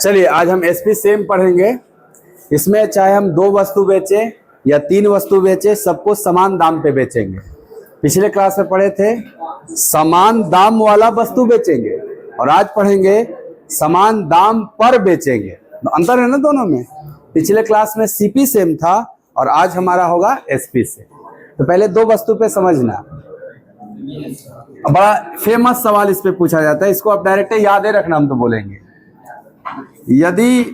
चलिए आज हम एसपी सेम पढ़ेंगे। इसमें चाहे हम 2 वस्तु बेचें या 3 वस्तु बेचें, सबको समान दाम पे बेचेंगे। पिछले क्लास में पढ़े थे समान दाम वाला वस्तु बेचेंगे, और आज पढ़ेंगे समान दाम पर बेचेंगे। तो अंतर है ना दोनों में। पिछले क्लास में सीपी सेम था और आज हमारा होगा एसपी से। तो पहले 2 वस्तु पे समझना। बड़ा फेमस सवाल इस पे पूछा जाता है, इसको आप डायरेक्ट याद ही रखना, हम तो बोलेंगे यदि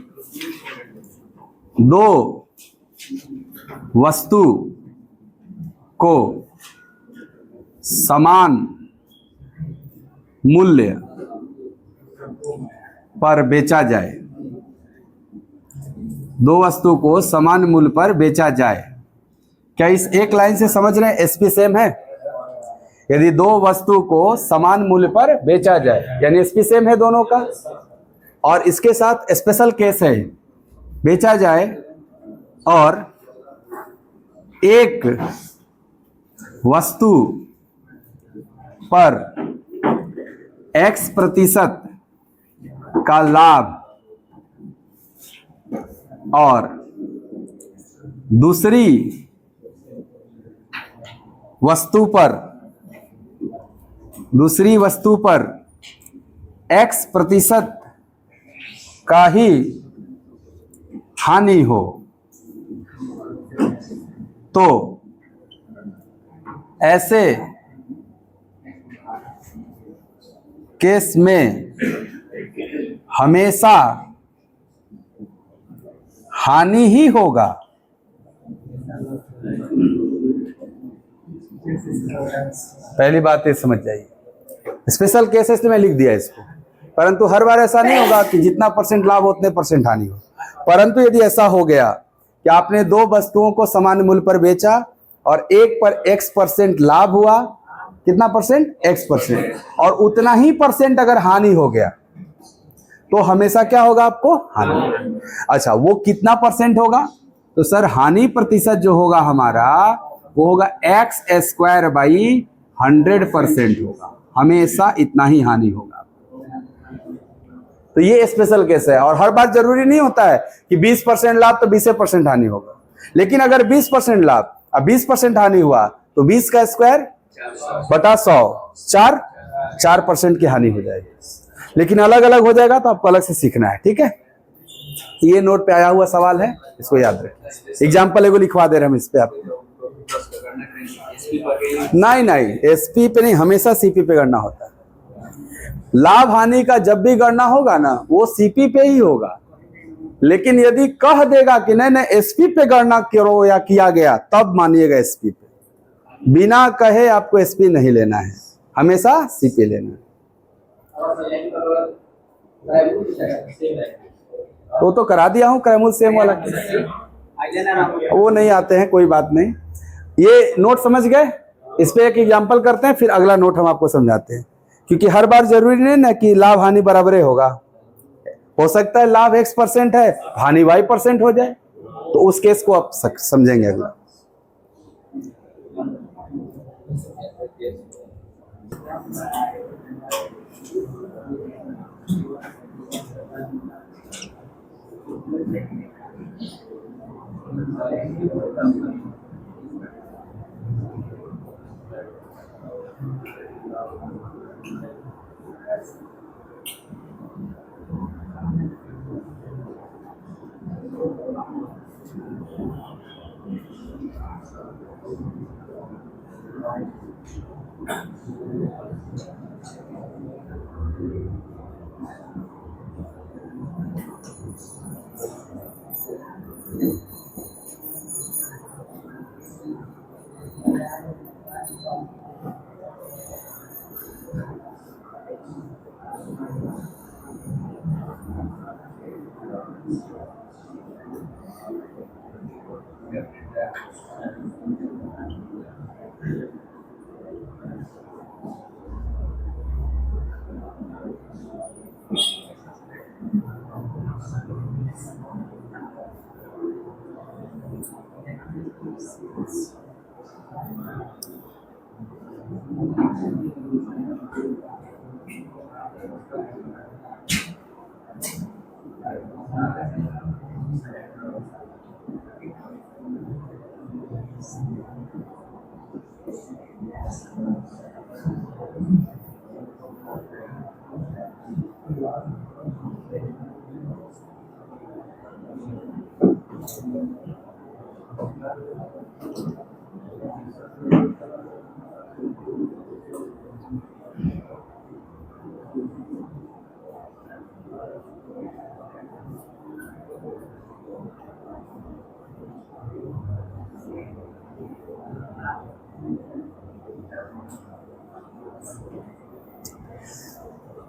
2 वस्तु को समान मूल्य पर बेचा जाए, 2 वस्तु को समान मूल्य पर बेचा जाए, क्या इस एक लाइन से समझ रहे हैं एसपी सेम है? यदि 2 वस्तु को समान मूल्य पर बेचा जाए यानी एसपी सेम है दोनों का, और इसके साथ स्पेशल केस है, बेचा जाए और एक वस्तु पर X% का लाभ और दूसरी वस्तु पर X% का ही हानि हो, तो ऐसे केस में हमेशा हानि ही होगा। पहली बात ये समझ जाइए, स्पेशल केसेस में लिख दिया इसको, परंतु हर बार ऐसा नहीं होगा कि जितना % लाभ उतने % हानि हो। परंतु यदि ऐसा हो गया कि आपने 2 वस्तुओं को समान मूल्य पर बेचा और एक पर X% लाभ हुआ, कितना %? X%, और उतना ही % अगर हानि हो गया तो हमेशा क्या होगा आपको? हानि। अच्छा, वो कितना % होगा? तो सर हानि प्रतिशत जो होगा हमारा वो होगा X²/100% होगा, हमेशा इतना ही हानि होगा। तो ये स्पेशल केस है, और हर बार जरूरी नहीं होता है कि 20% लाभ तो 20% हानि होगा। लेकिन अगर 20% लाभ और 20% हानि हुआ तो 20 का स्क्वायर बटा 100, 4% की हानि हो जाएगी। लेकिन अलग अलग हो जाएगा तो आपको अलग से सीखना है, ठीक है? ये नोट पे आया हुआ सवाल है, इसको याद रखें। एग्जाम्पल एगो लिखवा दे रहे हम इस पे आपको। नहीं, एसपी पे नहीं, हमेशा सीपी पे गणना होता है। लाभ हानि का जब भी गणना होगा ना, वो सीपी पे ही होगा। लेकिन यदि कह देगा कि नहीं एसपी पे गणना करो या किया गया, तब मानिएगा एसपी पे। बिना कहे आपको एसपी नहीं लेना है, हमेशा सीपी लेना है। तो करा दिया हूं क्रैमूल सेम वाला, वो नहीं आते हैं, कोई बात नहीं। ये नोट समझ गए? इस पे एक एग्जांपल करते हैं, फिर अगला नोट हम आपको समझाते हैं। क्योंकि हर बार जरूरी नहीं ना कि लाभ हानि बराबर होगा। हो सकता है लाभ X% है, हानि Y% हो जाए, तो उस केस को आप समझेंगे अगला।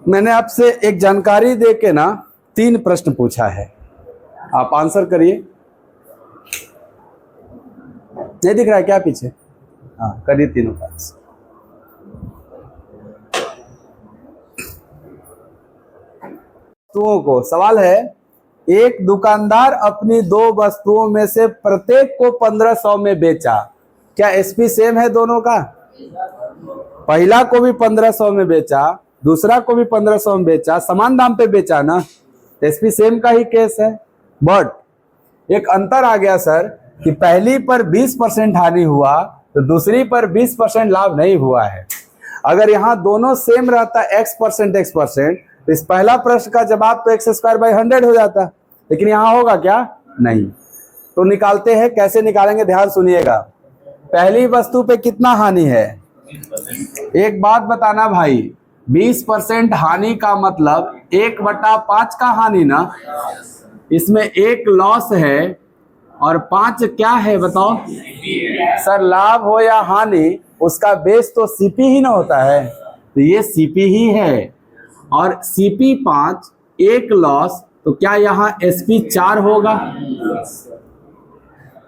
मैंने आपसे एक जानकारी दे के ना 3 प्रश्न पूछा है, आप आंसर करिए। नहीं दिख रहा है क्या पीछे? हाँ, करिए तीनों का। वस्तुओं को, सवाल है, एक दुकानदार अपनी 2 वस्तुओं में से प्रत्येक को 1500 में बेचा, क्या एसपी सेम है दोनों का? पहला को भी 1500 में बेचा, दूसरा को भी 1500 में बेचा, समान दाम पे बेचा ना, एसपी सेम का ही केस है। बट एक अंतर आ गया सर कि पहली पर 20% हानि हुआ तो दूसरी पर 20% लाभ नहीं हुआ है। अगर यहाँ दोनों सेम रहता x%, तो इस पहला प्रश्न का जवाब तो x² 100 हो जाता, लेकिन यहाँ होगा क्या? नहीं। तो निकालते हैं, कैसे निकालेंगे ध्यान सुनिएगा। पहली वस्तु पे कितना हानि है? एक बात बताना भाई, 20% हानि का मतलब 1/5 का हानि ना, इसमें 1 लॉस है और 5 क्या है बताओ? सर लाभ हो या हानि, उसका बेस तो सीपी ही ना होता है, तो ये सीपी ही है। और सीपी 5, 1 लॉस, तो क्या यहाँ एसपी 4 होगा?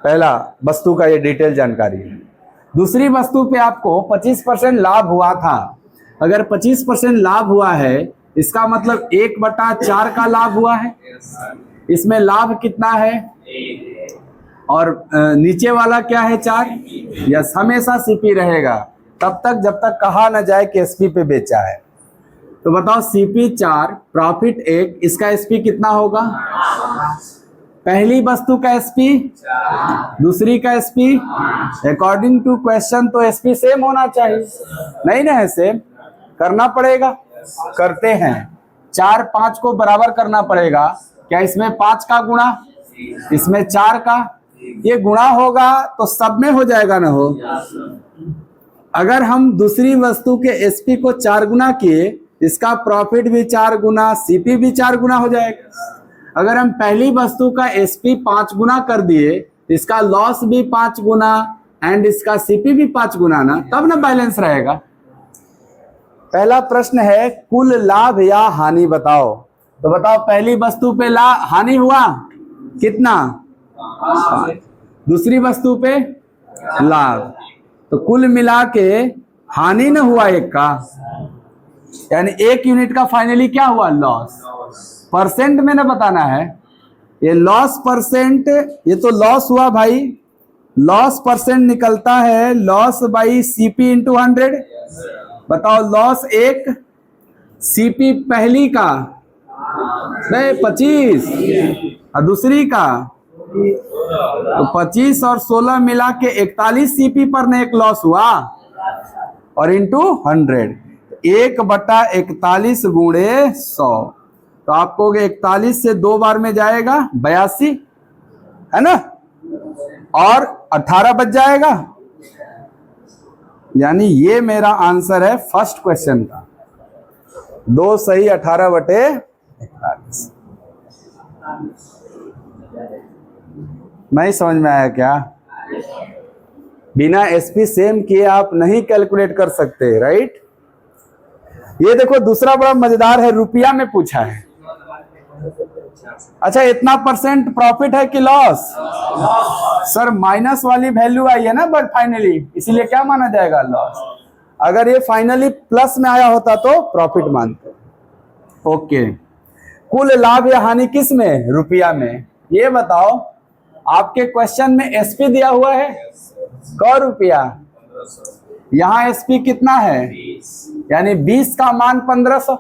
पहला वस्तु का ये डिटेल जानकारी है। दूसरी वस्तु पे आपको 25% लाभ हुआ था। अगर 25% लाभ हुआ है, इसका मतलब 1/4 का लाभ हुआ है। इसमें लाभ कितना है? और नीचे वाला क्या है? 4। यस, हमेशा सीपी रहेगा तब तक जब तक कहा ना जाए कि एसपी पे बेचा है। तो बताओ, सीपी 4, प्रॉफिट 1, इसका एसपी कितना होगा? पहली वस्तु का एसपी, दूसरी का एसपी, अकॉर्डिंग टू क्वेश्चन तो एसपी सेम होना चाहिए, नहीं ना है सेम? करना पड़ेगा, करते हैं। 4, 5 को बराबर करना पड़ेगा। क्या इसमें 5 का गुणा, इसमें 4 का, ये गुणा होगा तो सब में हो जाएगा ना हो। अगर हम दूसरी वस्तु के एसपी को 4 गुना किए, इसका प्रॉफिट भी 4 गुना, सीपी भी 4 गुना हो जाएगा। अगर हम पहली वस्तु का एसपी 5 गुना कर दिए, इसका लॉस भी 5 गुना एंड इसका सीपी भी 5 गुना ना, तब ना बैलेंस रहेगा। पहला प्रश्न है कुल लाभ या हानि बताओ। तो बताओ, पहली वस्तु पे हानि हुआ कितना? 5। दूसरी वस्तु पे लाभ, तो कुल मिला के हानि न हुआ 1 का, यानी 1 यूनिट का फाइनली क्या हुआ? लॉस। परसेंट में ना बताना है, ये लॉस परसेंट, ये तो लॉस हुआ भाई, लॉस परसेंट निकलता है लॉस बाई सीपी इंटू 100। बताओ, लॉस 1, सीपी पहली का 25 और दूसरी का, तो 25 और 16 मिला के 41 सीपी पर ने 1 लॉस हुआ, और इंटू 100, 1/41 गुणे 100, तो आपको 41 से 2 बार में जाएगा 82, है ना, और 18 बच जाएगा। यानी ये मेरा आंसर है फर्स्ट क्वेश्चन का, 2 सही 18/41। नहीं समझ में आया क्या? बिना एसपी सेम किए आप नहीं कैलकुलेट कर सकते, राइट? ये देखो दूसरा बड़ा मजेदार है, रुपया में पूछा है। अच्छा, इतना % प्रॉफिट है कि लॉस? सर माइनस वाली वैल्यू आई है ना बट फाइनली, इसीलिए क्या माना जाएगा? लॉस। अगर ये फाइनली प्लस में आया होता तो प्रॉफिट मानते। ओके, कुल लाभ या हानि किस में? रुपया में। ये बताओ, आपके क्वेश्चन में एसपी दिया हुआ है क रुपया, यहाँ एसपी कितना है? यानी 20 का मान 1500,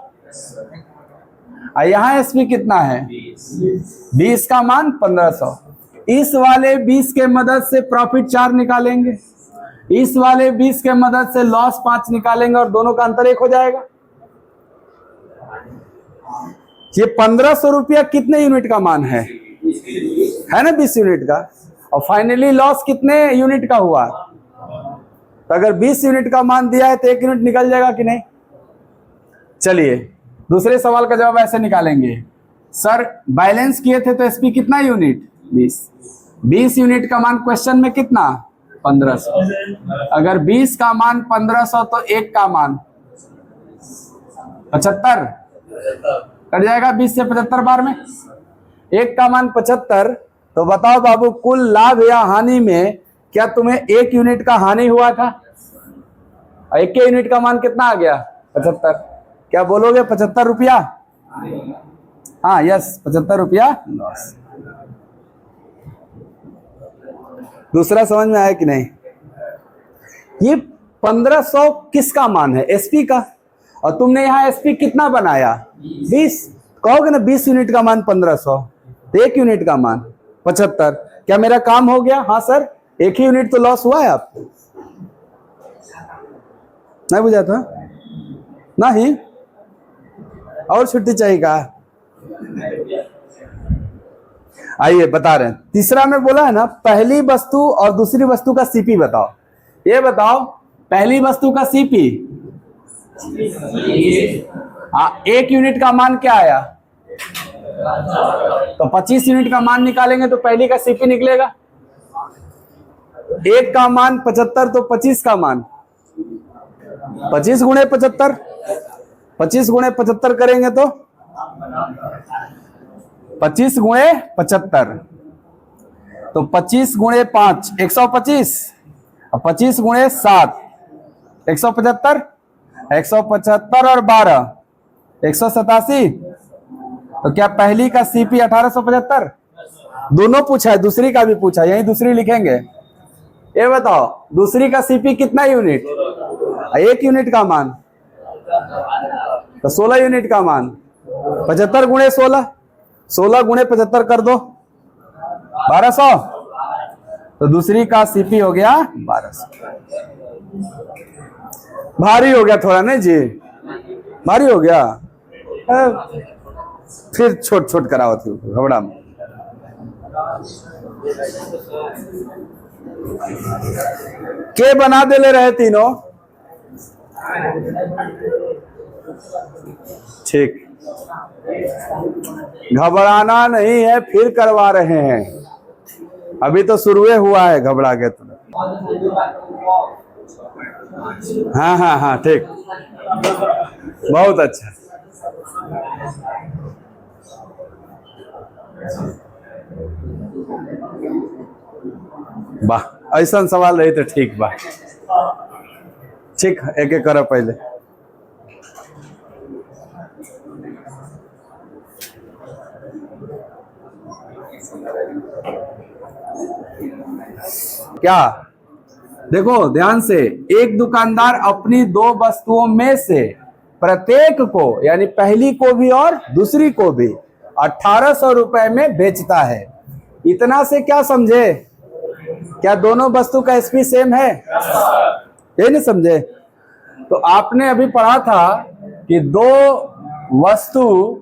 और यहाँ एसपी कितना है? 20 का मान 1500। इस वाले 20 के मदद से प्रॉफिट 4 निकालेंगे, इस वाले 20 के मदद से लॉस 5 निकालेंगे, और दोनों का अंतर 1 हो जाएगा। ये 1500 रुपया कितने यूनिट का मान है ना, 20 यूनिट का। और फाइनली लॉस कितने यूनिट का हुआ? तो अगर 20 यूनिट का मान दिया है तो 1 यूनिट निकल जाएगा कि नहीं? चलिए दूसरे सवाल का जवाब ऐसे निकालेंगे, सर बैलेंस किए थे तो एसपी कितना यूनिट? 20 यूनिट का मान क्वेश्चन में कितना? 1500। अगर 20 का मान 1500 तो 1 का मान 75 कट जाएगा। 20 से 75 बार में 1 का मान 75। तो बताओ बाबू, कुल लाभ या हानि में क्या तुम्हें 1 यूनिट का हानि हुआ था? 1 के यूनिट का मान कितना आ गया? 75। क्या बोलोगे? 75 रुपया? हाँ यस, 75 रुपया लॉस। दूसरा समझ में आया कि नहीं? ये 1500 किसका मान है? एसपी का। और तुमने यहाँ एसपी कितना बनाया? 20। कहोगे ना 20 यूनिट का मान 1500, तो 1 यूनिट का मान 75। क्या मेरा काम हो गया? हाँ सर, 1 ही यूनिट तो लॉस हुआ है आपको। नहीं बुझा था? नहीं और छुट्टी चाहिए का? आइए बता रहे हैं। तीसरा में बोला है ना, पहली वस्तु और दूसरी वस्तु का सीपी बताओ। ये बताओ, पहली वस्तु का सीपी 1 यूनिट का मान क्या आया? तो 25 यूनिट का मान निकालेंगे तो पहली का सीपी निकलेगा। 1 का मान 75, तो 25 का मान 25 गुणे 75। 25 गुणे 75 करेंगे तो 25 गुणे 75, तो 25 गुणे 5 125, और 25 गुणे 7 175, 175 और 12 187। तो क्या पहली का सीपी 1875? दोनों पूछा है, दूसरी का भी पूछा, यही दूसरी लिखेंगे। ये बताओ दूसरी का सीपी कितना यूनिट? 1 यूनिट का मान, तो 16 यूनिट का मान। 75 गुणे 16, 16 गुणे 75 कर दो 1200। तो दूसरी का सीपी हो गया 1200। भारी हो गया थोड़ा, नहीं जी? भारी हो गया। फिर छोट छोट कराओ थी घबरा में। के बना दे ले रहे तीनों। ठीक, घबराना नहीं है, फिर करवा रहे हैं। अभी तो शुरू हुआ है, घबरा के तुम। हाँ हाँ हाँ ठीक, बहुत अच्छा। वाह, ऐसा सवाल रही तो ठीक बा। ठीक, एक एक करो पहले। क्या देखो ध्यान से, एक दुकानदार अपनी 2 वस्तुओं में से प्रत्येक को, यानी पहली को भी और दूसरी को भी 1800 रुपए में बेचता है। इतना से क्या समझे? क्या दोनों वस्तु का एसपी सेम है? ये नहीं समझे? तो आपने अभी पढ़ा था कि 2 वस्तु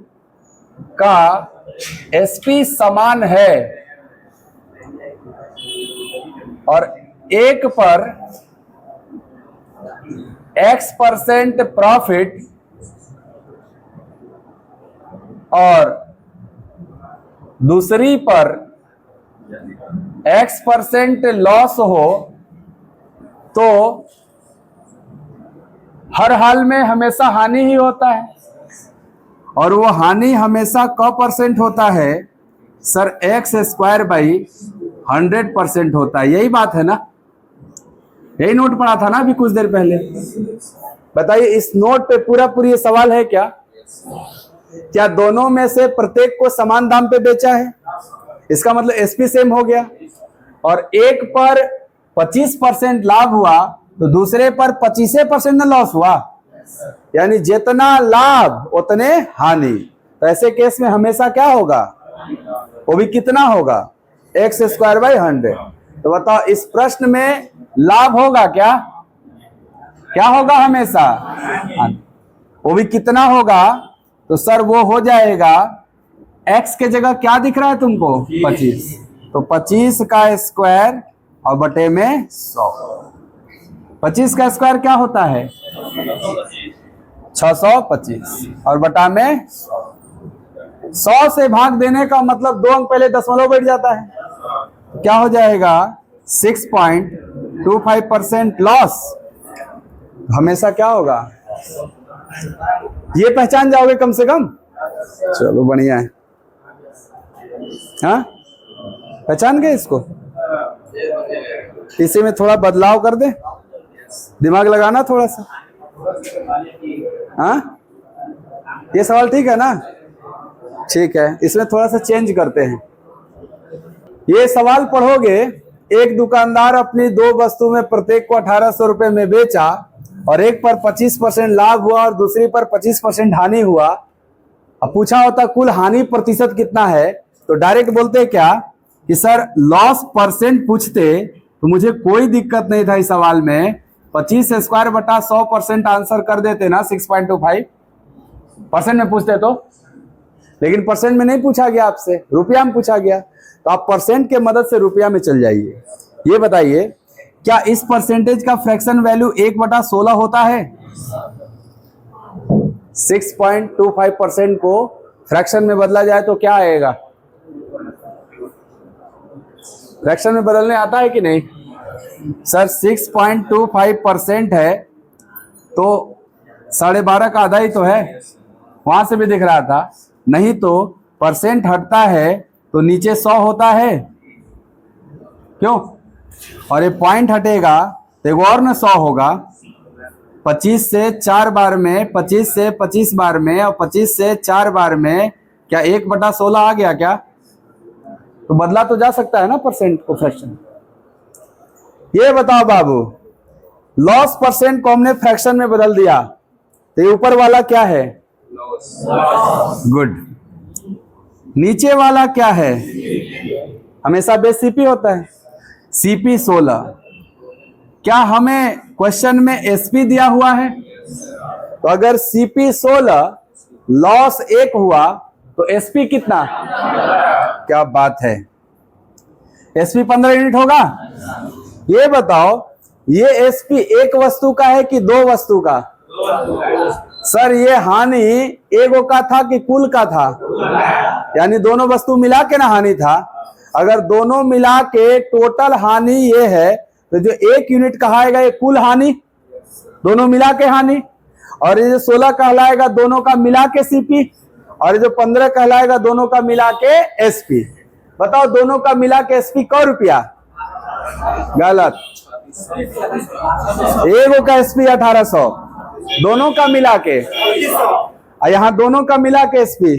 का एसपी समान है और एक पर X% प्रॉफिट और दूसरी पर X% लॉस हो, तो हर हाल में हमेशा हानि ही होता है। और वो हानि हमेशा क % होता है सर? x²/100% होता है। यही बात है ना? यही नोट पढ़ा था ना अभी कुछ देर पहले। बताइए इस नोट पे पूरी ये सवाल है क्या? क्या दोनों में से प्रत्येक को समान दाम पे बेचा है? इसका मतलब एसपी सेम हो गया। और एक पर 25% लाभ हुआ तो दूसरे पर 25% लॉस हुआ, यानी जितना लाभ उतने हानि। तो ऐसे केस में हमेशा क्या होगा? वो भी कितना होगा? x²/100। तो बताओ इस प्रश्न में लाभ होगा क्या? क्या होगा हमेशा? वो भी कितना होगा? तो सर वो हो जाएगा, x के जगह क्या दिख रहा है तुमको? 25। तो 25 का स्क्वायर और बटे में 100। 25 का स्क्वायर क्या होता है? 625 और बटा में 100 से भाग देने का मतलब 2 अंक पहले दशमलव बैठ जाता है। तो क्या हो जाएगा? 6.25% लॉस। हमेशा क्या होगा? ये पहचान जाओगे कम से कम? चलो बढ़िया है। हाँ, पहचान गए इसको? इसी में थोड़ा बदलाव कर दे, दिमाग लगाना थोड़ा सा। हाँ, ये सवाल ठीक है ना? ठीक है, इसमें थोड़ा सा चेंज करते हैं। ये सवाल पढ़ोगे, एक दुकानदार अपनी 2 वस्तु में प्रत्येक को 1800 रुपए में बेचा और एक पर 25% लाभ हुआ और दूसरी पर 25% हानि हुआ। अब पूछा होता कुल हानि प्रतिशत कितना है, तो डायरेक्ट बोलते क्या कि सर लॉस परसेंट पूछते तो मुझे कोई दिक्कत नहीं था इस सवाल में। 25 स्क्वायर बटा 100% आंसर कर देते ना 6.25 परसेंट में पूछते तो। लेकिन परसेंट में नहीं पूछा गया आपसे, रुपया में पूछा गया, तो आप परसेंट के मदद से रुपया में चल जाइए। ये बताइए, क्या इस परसेंटेज का फ्रैक्शन वैल्यू 1/16 होता है? 6.25% को फ्रैक्शन में बदला जाए तो क्या आएगा? फ्रैक्शन में बदलने आता है कि नहीं? सर 6.25% है तो 12.5 का आधा ही तो है, वहां से भी दिख रहा था। नहीं तो परसेंट हटता है तो नीचे 100 होता है, क्यों? और ये पॉइंट हटेगा तो एक और न 100 होगा। 25 से 4 बार में, 25 से 25 बार में और 25 से 4 बार में क्या 1/16 आ गया क्या? तो बदला तो जा सकता है ना परसेंट को फ्रैक्शन। ये बताओ बाबू, लॉस परसेंट को हमने फ्रैक्शन में बदल दिया तो ये ऊपर वाला क्या है? गुड। नीचे वाला क्या है? हमेशा बेस सीपी होता है, सीपी 16। क्या हमें क्वेश्चन में एसपी दिया हुआ है? तो अगर सीपी 16 लॉस 1 हुआ तो एसपी कितना? क्या बात है, एसपी 15 यूनिट होगा। ये बताओ, ये एसपी एक वस्तु का है कि 2 वस्तु का? सर ये हानि एगो का था कि कुल का था? यानी दोनों वस्तु मिला के ना हानि था। अगर दोनों मिला के टोटल हानि ये है तो जो 1 यूनिट कहाएगा ये कुल हानि, दोनों मिला के हानि। और ये जो 16 कहलाएगा दोनों का मिला के सीपी, और ये जो 15 कहलाएगा दोनों का मिला के एसपी। बताओ दोनों का मिला के एसपी क रुपया? गलत। एगो का एसपी 1800, दोनों का मिला के, यहाँ दोनों का मिला के एसपी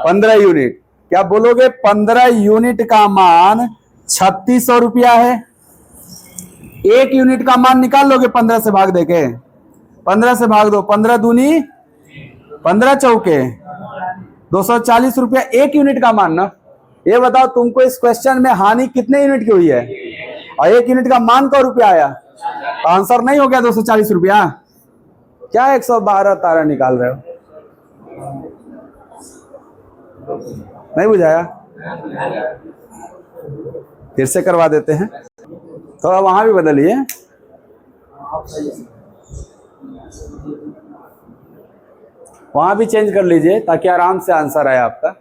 15 यूनिट। क्या बोलोगे? 15 यूनिट का मान 3600 रुपया है। 1 यूनिट का मान निकाल लोगे 15 से भाग देके? 15 से भाग दो, 15 दूनी 15 चौके 240 रुपया 1 यूनिट का मान ना। ये बताओ तुमको इस क्वेश्चन में हानि कितने यूनिट की हुई है और 1 यूनिट का मान का रुपया आया? तो आंसर नहीं हो गया 240 रुपया? क्या 112 तारा निकाल रहे हो? नहीं बुझाया? फिर से करवा देते हैं, थोड़ा वहां भी बदलिए। वहां भी चेंज कर लीजिए ताकि आराम से आंसर आए आपका।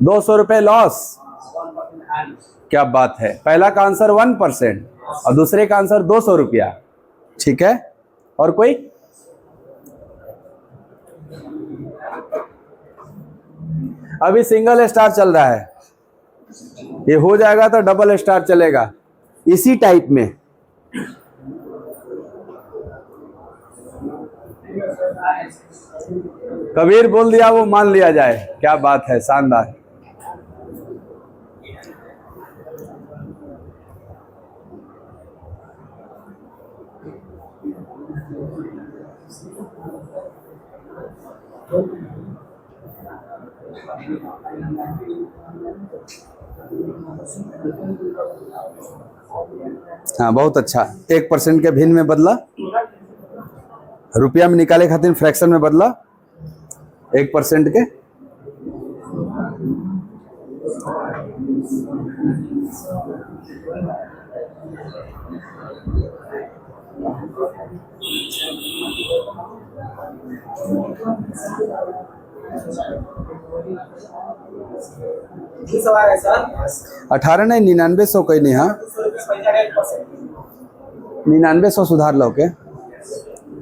₹200 लॉस। क्या बात है, पहला का आंसर 1% और दूसरे का आंसर 200 रुपया। ठीक है, और कोई? अभी सिंगल स्टार चल रहा है, ये हो जाएगा तो डबल स्टार चलेगा इसी टाइप में। कबीर बोल दिया वो मान लिया जाए। क्या बात है, शानदार। हाँ बहुत अच्छा। 1% के भिन्न में बदला, रुपया में निकाले खातिर फ्रैक्शन में बदला 1% के। सवाल है सर 18 नहीं 9900 कहीं नहीं। हाँ 9900 सुधार लो के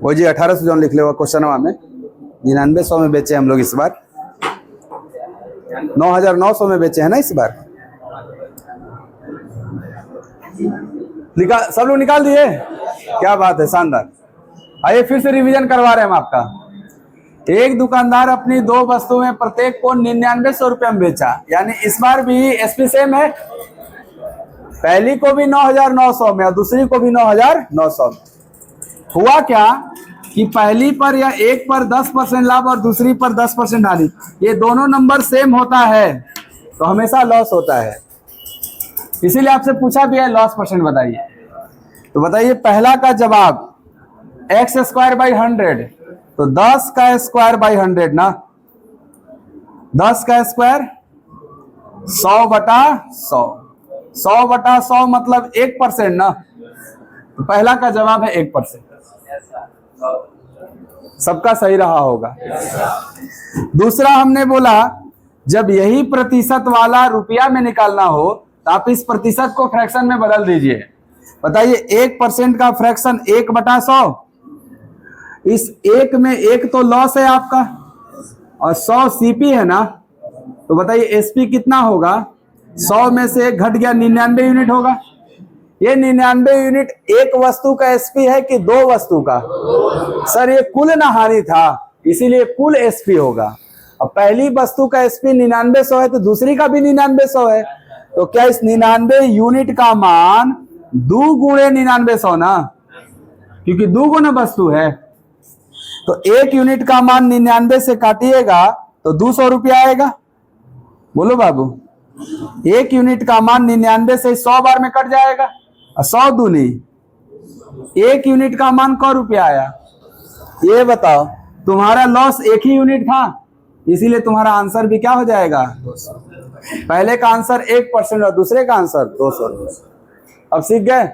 वो जी 1800 जो लिख ले वो क्वेश्चन में 9900 में बेचे हम लोग इस बार। 9900 में बेचे हैं ना इस बार। सब लोग निकाल दिए, क्या बात है, शानदार। आइए फिर से रिवीजन करवा रहे हैं हम आपका। एक दुकानदार अपनी दो वस्तु में प्रत्येक को 9900 रुपये में बेचा, यानी इस बार भी एसपी सेम है, पहली को भी 9900 में और दूसरी को भी 9900 में। हुआ क्या कि पहली पर या एक पर 10% लाभ और दूसरी पर 10% हानि, ये दोनों नंबर सेम होता है तो हमेशा लॉस होता है। इसीलिए आपसे पूछा भी है लॉस परसेंट बताइए। तो बताइए पहला का जवाब x²/100, तो 10 का स्क्वायर बाई 100 ना, 10 का स्क्वायर 100/100, 100/100 मतलब 1% ना, तो पहला का जवाब है 1%। सबका सही रहा होगा। दूसरा हमने बोला जब यही प्रतिशत वाला रुपया में निकालना हो तो आप इस प्रतिशत को फ्रैक्शन में बदल दीजिए। बताइए 1% का फ्रैक्शन 1/100, इस 1 में 1 तो लॉस है आपका और 100 सीपी है ना, तो बताइए एसपी कितना होगा। 100 में से 1 घट गया, 99 यूनिट होगा। ये 99 यूनिट एक वस्तु का एसपी है कि दो वस्तु का? सर ये कुल ना हानि था, इसीलिए कुल एसपी होगा। अब पहली वस्तु का एसपी 9900 है तो दूसरी का भी 9900 है, तो क्या इस 99 यूनिट का मान 2 गुणे 9900 ना, क्योंकि 2 गुना वस्तु है। तो 1 यूनिट का मान 99 से काटिएगा तो 200 रुपया आएगा। बोलो बाबू, 1 यूनिट का मान 99 से 100 बार में कट जाएगा, 100 दूनी 1 यूनिट का मान क रुपया आया। ये बताओ, तुम्हारा लॉस 1 ही यूनिट था, इसीलिए तुम्हारा आंसर भी क्या हो जाएगा 200। पहले का आंसर 1% और दूसरे का आंसर 200। अब सीख गए।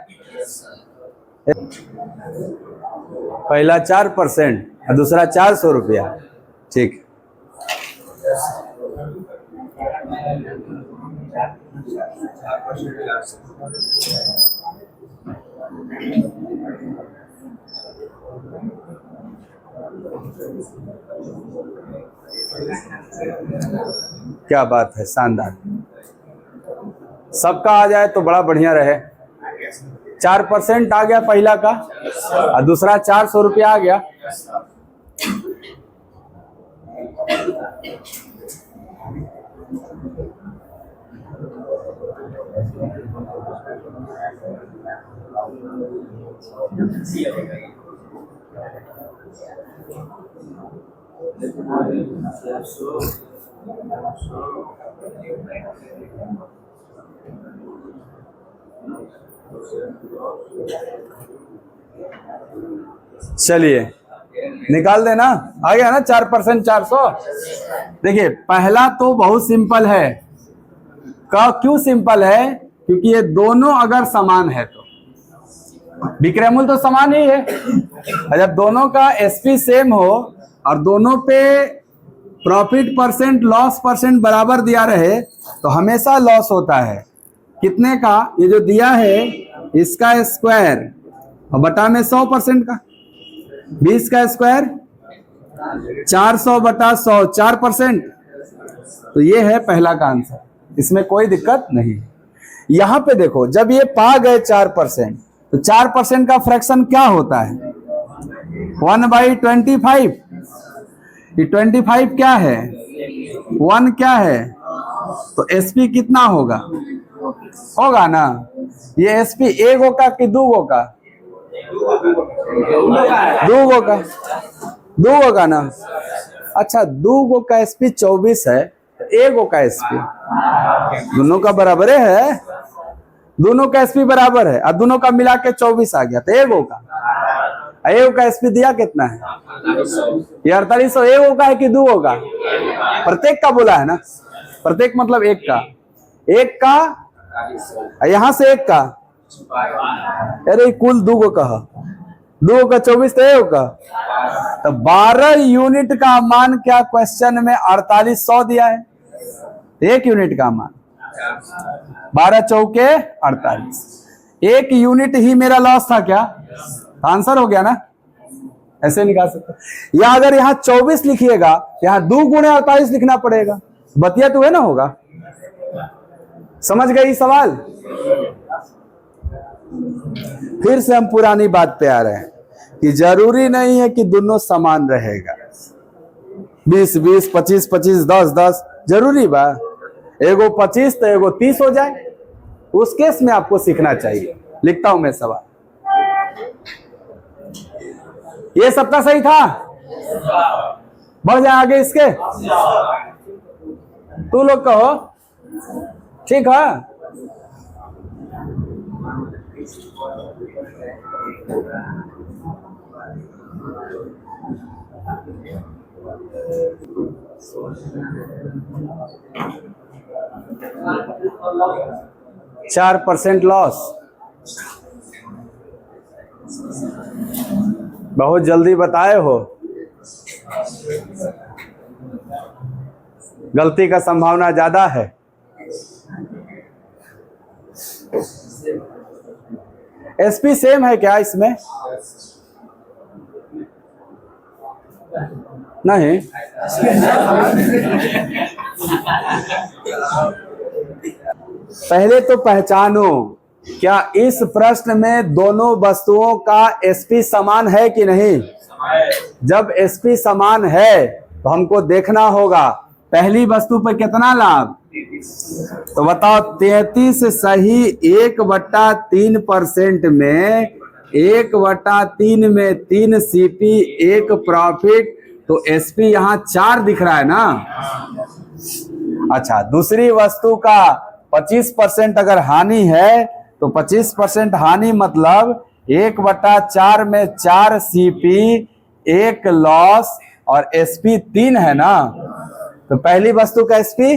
पहला 4% और दूसरा 400 रुपया। ठीक, क्या बात है, शानदार। सबका आ जाए तो बड़ा बढ़िया रहे। 4% आ गया पहला का और दूसरा 400 रुपया आ गया। चलिए निकाल देना, आ गया ना 4% 400। देखिए पहला तो बहुत सिंपल है। क्यों सिंपल है? क्योंकि ये दोनों अगर समान है तो विक्रय मूल्य तो समान ही है। जब दोनों का एसपी सेम हो और दोनों पे प्रॉफिट परसेंट लॉस परसेंट बराबर दिया रहे तो हमेशा लॉस होता है। कितने का? ये जो दिया है इसका स्क्वायर और बटा में 100% का, 20 का स्क्वायर 400/100 4%। तो ये है पहला का आंसर, इसमें कोई दिक्कत नहीं। यहां पे देखो, जब ये पा गए 4% तो 4% का फ्रैक्शन क्या होता है? 1/25। ये 25 क्या है? 1 क्या है? तो एसपी कितना होगा? होगा ना, ये एसपी एक होगा कि दो होगा? दो होगा ना। अच्छा, 2 का एसपी 24 है, तो एगो का एसपी दोनों का बराबर है, दोनों का एसपी बराबर है, और दोनों का मिला के 24 आ गया। तो एगो का एसपी दिया कितना है? ये 4800 एगो का है कि दो का? प्रत्येक का बोला है ना, प्रत्येक मतलब एक का यहां से एक का, अरे कुल दूगो का 24 तो एगो का। तो 12 यूनिट का मान क्या क्वेश्चन में 4800 दिया है? एक यूनिट का मान 12 चौके 48, एक यूनिट ही मेरा लॉस था क्या? आंसर हो गया ना, ऐसे निकाल सकते। या अगर यहाँ 24 लिखिएगा, यहाँ 2 गुणे 48 लिखना पड़ेगा, बतिया तो है ना होगा। समझ गई सवाल? फिर से हम पुरानी बात पे आ रहे हैं कि जरूरी नहीं है कि दोनों समान रहेगा, 20 20 25 25 10 10 जरूरी बा। एगो 25 तो एगो 30 हो जाए, उस केस में आपको सीखना चाहिए। लिखता हूं मैं सवाल, ये सबका सही था? बढ़ जाए आगे इसके, तू लोग कहो ठीक है। चार % लॉस, बहुत जल्दी बताए हो, गलती का संभावना ज्यादा है। एसपी सेम है क्या इसमें? नहीं, पहले तो पहचानो क्या इस प्रश्न में दोनों वस्तुओं का एसपी समान है कि नहीं। जब एसपी समान है तो हमको देखना होगा पहली वस्तु पर कितना लाभ। तो बताओ 33 सही 1/3% में 1/3 में 3 सीपी 1 प्रॉफिट, तो एसपी यहाँ 4 दिख रहा है ना। अच्छा, दूसरी वस्तु का 25% अगर हानि है तो 25% हानि मतलब 1/4 में 4 सीपी 1 लॉस और एसपी 3 है ना। तो पहली वस्तु का एसपी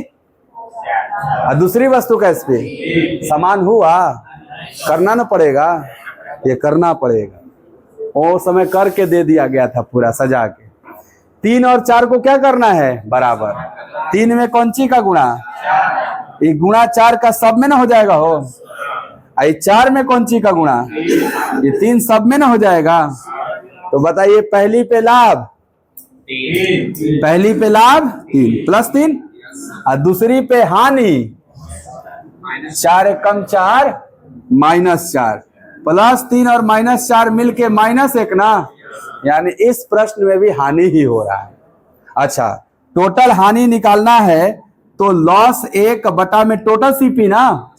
और दूसरी वस्तु का एसपी समान हुआ, करना ना पड़ेगा, ये करना पड़ेगा। वो समय करके दे दिया गया था पूरा सजा के। 3 और 4 को क्या करना है? बराबर। 3 में कौन सी का गुणा? ये गुणा 4 का सब में ना हो जाएगा हो। ये 4 में कौन सी का गुणा? ये 3 सब में ना हो जाएगा। तो बताइए पहली पे लाभ, पहली पे लाभ 3 प्लस 3 और दूसरी पे हानि 4 कम 4 -4 प्लस 3 और -4 मिलके -1 ना, यानी इस प्रश्न में भी हानि ही हो रहा है। अच्छा, टोटल हानि निकालना है तो लॉस 1 में टोटल सीपी ना,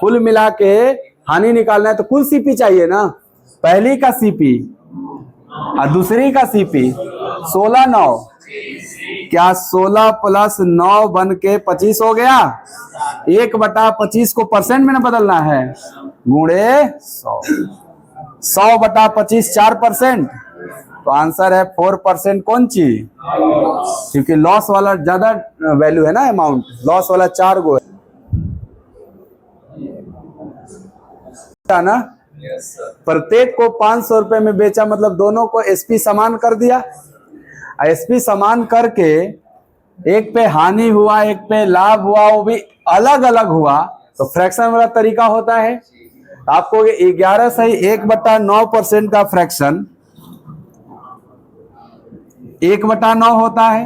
कुल मिला के हानि निकालना है तो कुल सीपी चाहिए ना। पहली का सीपी और दूसरी का सीपी 16 9, क्या 16 प्लस 9 बन के 25 हो गया। 1/25 को परसेंट में ना बदलना है, गुणे 100, 100/25 4%। तो आंसर है 4% कौन चीज, क्योंकि लॉस वाला ज्यादा वैल्यू है ना, अमाउंट लॉस वाला 4 गो है ना। प्रत्येक को 500 रुपए में बेचा, मतलब दोनों को एसपी समान कर दिया। एसपी समान करके एक पे हानि हुआ एक पे लाभ हुआ, वो भी अलग अलग हुआ, तो फ्रैक्शन वाला तरीका होता है। आपको 11 सही 1/9% का फ्रैक्शन 1/9 होता है।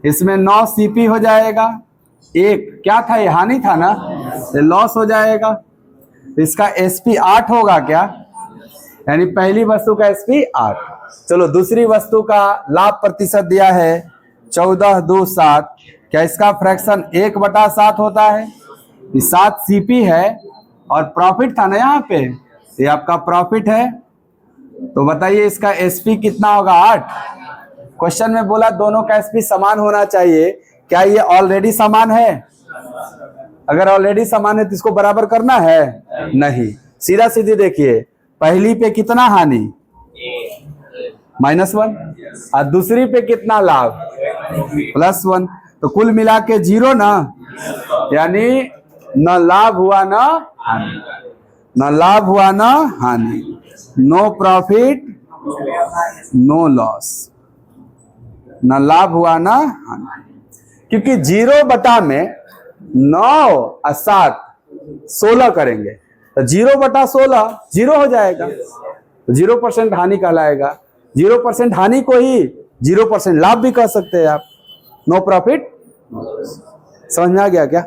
इसमें 9 सीपी हो जाएगा, एक क्या था, ये हानि था ना, ये लॉस हो जाएगा। इसका एसपी 8 होगा क्या, यानी पहली वस्तु का एसपी 8। चलो दूसरी वस्तु का लाभ प्रतिशत दिया है 14 2 7, क्या इसका फ्रैक्शन 1/7 होता है। ये 7 सीपी है और प्रॉफिट था ना यहाँ पे, ये आपका प्रॉफिट है। तो बताइए इसका एसपी कितना होगा 8। क्वेश्चन में बोला दोनों का एसपी समान होना चाहिए, क्या ये ऑलरेडी समान है? अगर ऑलरेडी समान है तो इसको बराबर करना है? नहीं। सीधा सीधी देखिए, पहली पे कितना हानि? -1। और दूसरी पे कितना लाभ? +1। तो कुल मिला के 0 ना, यानी न लाभ हुआ न हानि, न लाभ हुआ न हानि। नो प्रॉफिट नो लॉस, न लाभ हुआ न हानि। क्योंकि 0 में 9 और 7 16 करेंगे तो 0/16 0 हो जाएगा, 0% हानि कहलाएगा। 0% हानि को ही 0% लाभ भी कह सकते हैं आप। No profit. समझ में आ गया क्या?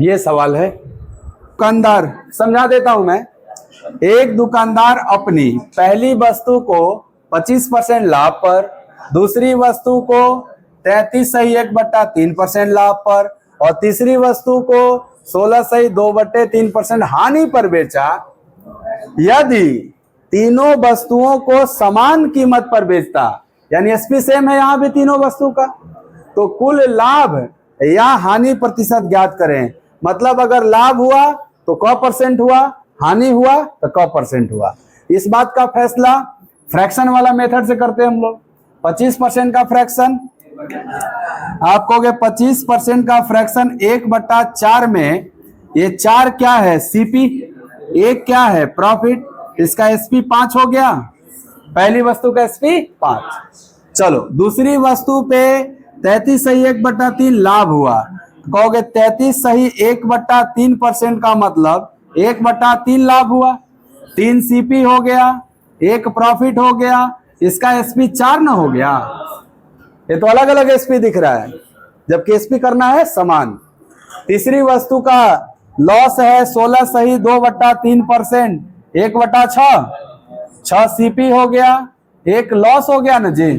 ये सवाल है। दुकानदार, समझा देता हूं मैं। एक दुकानदार अपनी पहली वस्तु को 25% लाभ पर, दूसरी वस्तु को 33.1/3% लाभ पर और तीसरी वस्तु को 16.2/3% हानि पर बेचा। यदि तीनों वस्तुओं को समान कीमत पर बेचता, यानी एसपी सेम है यहां भी तीनों वस्तु का, तो कुल लाभ या हानि प्रतिशत ज्ञात करें। मतलब अगर लाभ हुआ तो क% हुआ, हानि हुआ तो क% हुआ। इस बात का फैसला फ्रैक्शन वाला मेथड से करते हैं हम लोग। 25% का फ्रैक्शन, आप कहोगे 25% का फ्रैक्शन 1/4 में, ये 4 क्या है? सीपी, 1 क्या है? प्रॉफिट। इसका एसपी 5 हो गया, पहली वस्तु का एसपी 5। चलो दूसरी वस्तु पे 33.1/3 लाभ हुआ, कहोगे 33.1/3% का मतलब 1/3 लाभ हुआ, 3 सीपी हो गया, 1 प्रॉफिट हो गया, इसका एसपी 4 ना हो गया। ये तो अलग अलग एसपी दिख रहा है, जबकि एसपी करना है समान। तीसरी वस्तु का लॉस है 16.2/3%, 1/6, 6 सीपी हो गया, 1 लॉस हो गया ना जी,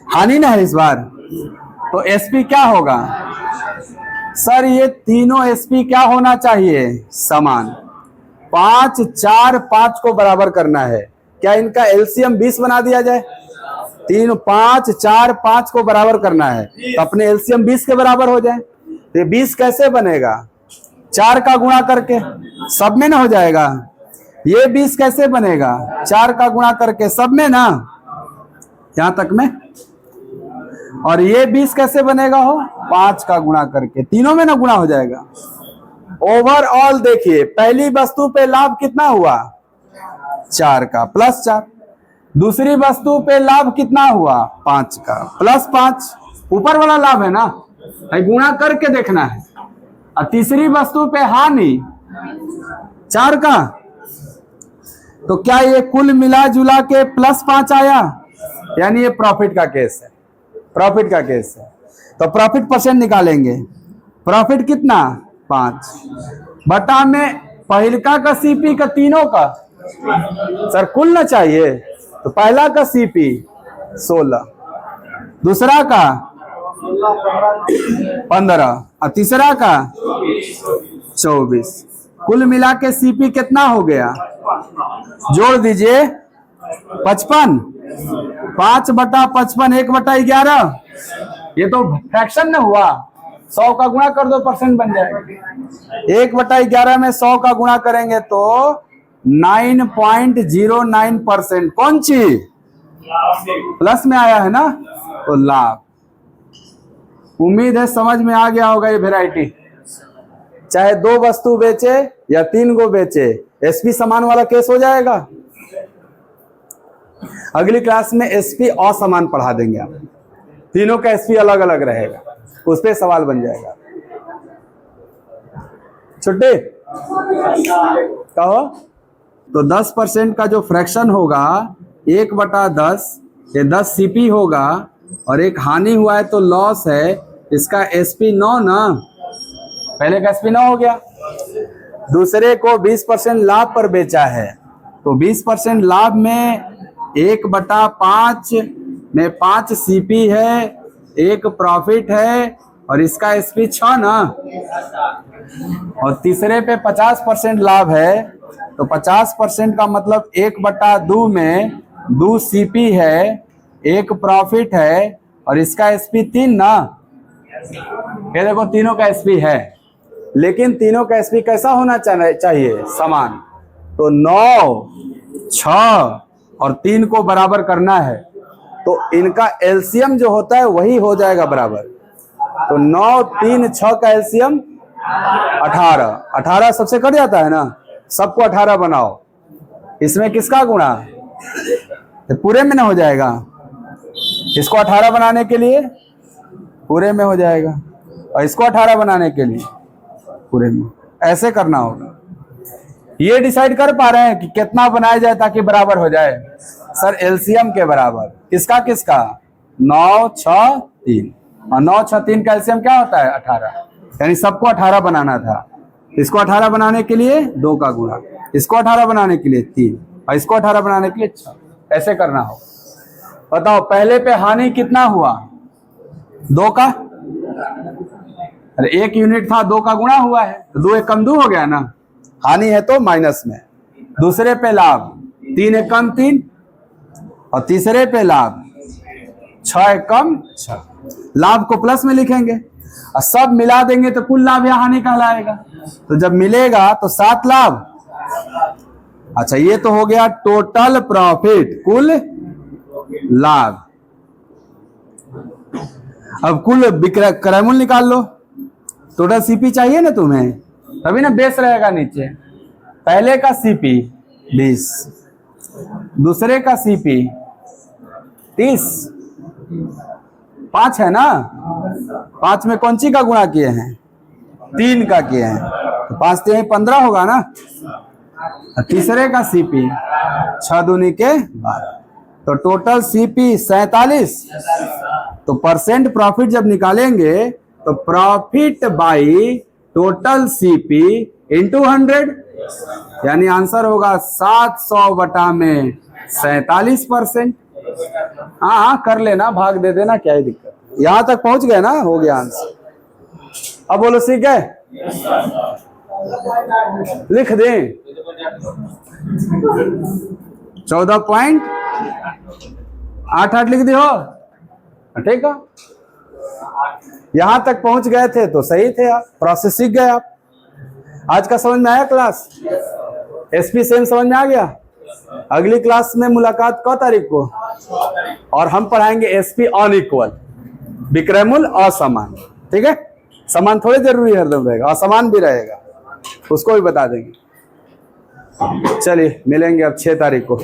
हानि ना है इस बार। तो एसपी क्या होगा सर? ये तीनों एसपी क्या होना चाहिए? समान। 5, 4, 5 को बराबर करना है। क्या इनका एलसीएम 20 बना दिया जाए? 3, 5, 4, 5 को बराबर करना है तो अपने एलसीएम 20 के बराबर हो जाए। तो 20 कैसे बनेगा? 4 का गुणा करके, सब में ना हो जाएगा। ये 20 कैसे बनेगा? 4 का गुणा करके, सब में ना, यहां तक में। और ये 20 कैसे बनेगा? हो 5 का गुणा करके, तीनों में ना गुणा हो जाएगा। ओवरऑल देखिए, पहली वस्तु पे लाभ कितना हुआ? 4 का +4। दूसरी वस्तु पे लाभ कितना हुआ? 5 का +5। ऊपर वाला लाभ है ना, गुणा करके देखना है। और तीसरी वस्तु पे हानि 4 का, तो क्या ये कुल मिला जुला के +5 आया? यानी ये प्रॉफिट का केस है, प्रॉफिट का केस है। तो प्रॉफिट परसेंट निकालेंगे, प्रॉफिट कितना 5 बटा में पहलका का सीपी का तीनों का, सर कुल ना चाहिए, तो पहला का सीपी 16, दूसरा का 15 और तीसरा का 24, कुल मिला के सीपी कितना हो गया? जोड़ दीजिए 55, 5 बटा 55 1/11, ये तो फ्रैक्शन में हुआ, 100 का गुणा कर दो परसेंट बन जाएगा। 1/11 में 100 का गुणा करेंगे तो 9.09%। कौन चीज प्लस में आया है ना, तो लाभ। उम्मीद है समझ में आ गया होगा ये वैरायटी। चाहे 2 वस्तु बेचे या 3 को बेचे, एसपी समान वाला केस हो जाएगा। अगली क्लास में एसपी असमान पढ़ा देंगे आप, तीनों का एसपी अलग अलग रहेगा, उस पर सवाल बन जाएगा। छुट्टी कहो तो 10% का जो फ्रैक्शन होगा 1/10, ये 10 सीपी होगा, और एक हानि हुआ है तो लॉस है, इसका एसपी 9 ना, पहले का एसपी 9 हो गया। दूसरे को 20% लाभ पर बेचा है, तो 20% लाभ में 1/5 में 5 सीपी है, 1 प्रॉफिट है, और इसका एसपी 6 ना, और तीसरे पे 50% लाभ है, तो 50% का मतलब 1/2 में 2 सीपी है, 1 प्रॉफिट है, और इसका एसपी 3 ना। ये देखो तीनों का एसपी है, लेकिन तीनों का एसपी कैसा होना चाहिए? समान। तो 9, 6 और 3 को बराबर करना है, तो इनका एलसीएम जो होता है वही हो जाएगा बराबर। तो 9, 3, 6 का एलसीएम 18, 18 सबसे कट जाता है ना, सबको 18 बनाओ, इसमें किसका गुणा? तो पूरे में ना हो जाएगा, इसको 18 बनाने के लिए पूरे में हो जाएगा, और इसको 18 बनाने के लिए पूरे में, ऐसे करना होगा। ये डिसाइड कर पा रहे हैं कि कितना बनाया जाए ताकि बराबर हो जाए? सर एलसीएम के बराबर, किसका किसका? 9, 6, 3, और 9, 6, 3 का एलसीएम क्या होता है? 18, यानी सबको 18 बनाना था। इसको 18 बनाने के लिए 2 का गुणा, इसको 18 बनाने के लिए 3, और इसको 18 बनाने के लिए 6, ऐसे करना हो। बताओ पहले पे हानि कितना हुआ? 2 का, अरे 1 यूनिट था, 2 का गुणा हुआ है, तो 2 1 कम 2 हो गया ना, हानि है तो माइनस में। दूसरे पे लाभ 3 1 कम 3, और तीसरे पे लाभ 6 1 कम 6, लाभ को प्लस में लिखेंगे, और सब मिला देंगे तो कुल लाभ या हानि कहलाएगा। तो जब मिलेगा तो 7 लाभ। अच्छा ये तो हो गया टोटल प्रॉफिट, कुल लाभ। अब कुल क्रय मूल्य निकाल लो, टोटल सीपी चाहिए ना तुम्हें, तभी ना बेस रहेगा नीचे। पहले का सीपी 20, दूसरे का सीपी 30, 5 है ना, 5 में कौन सी का गुणा किए हैं? 3 का किए हैं, तो 5 3 15 होगा ना। तीसरे का सीपी 6 दूनी के 12, तो टोटल सीपी 47। तो परसेंट प्रॉफिट जब निकालेंगे तो profit by total CP into 100, यानी आंसर होगा 700 बटा में 47%। हाँ कर लेना, भाग दे देना, क्या ही दिक्कत। यहां तक पहुंच गए ना, हो गया आंसर। अब बोलो सीख गए? लिख दें 14.88 लिख दी हो, ठीक है। यहां तक पहुंच गए थे तो सही थे आप, प्रोसेस सीख गए आप। आज का समझ में आया क्लास? एसपी सेम समझ में आ गया? अगली क्लास में मुलाकात कौ तारीख को? और हम पढ़ाएंगे एसपी अनइक्वल, विक्रय मूल्य असमान। ठीक है, समान थोड़े जरूरी हरदम रहेगा, असमान भी रहेगा, उसको भी बता देंगे। चलिए मिलेंगे अब 6 तारीख को।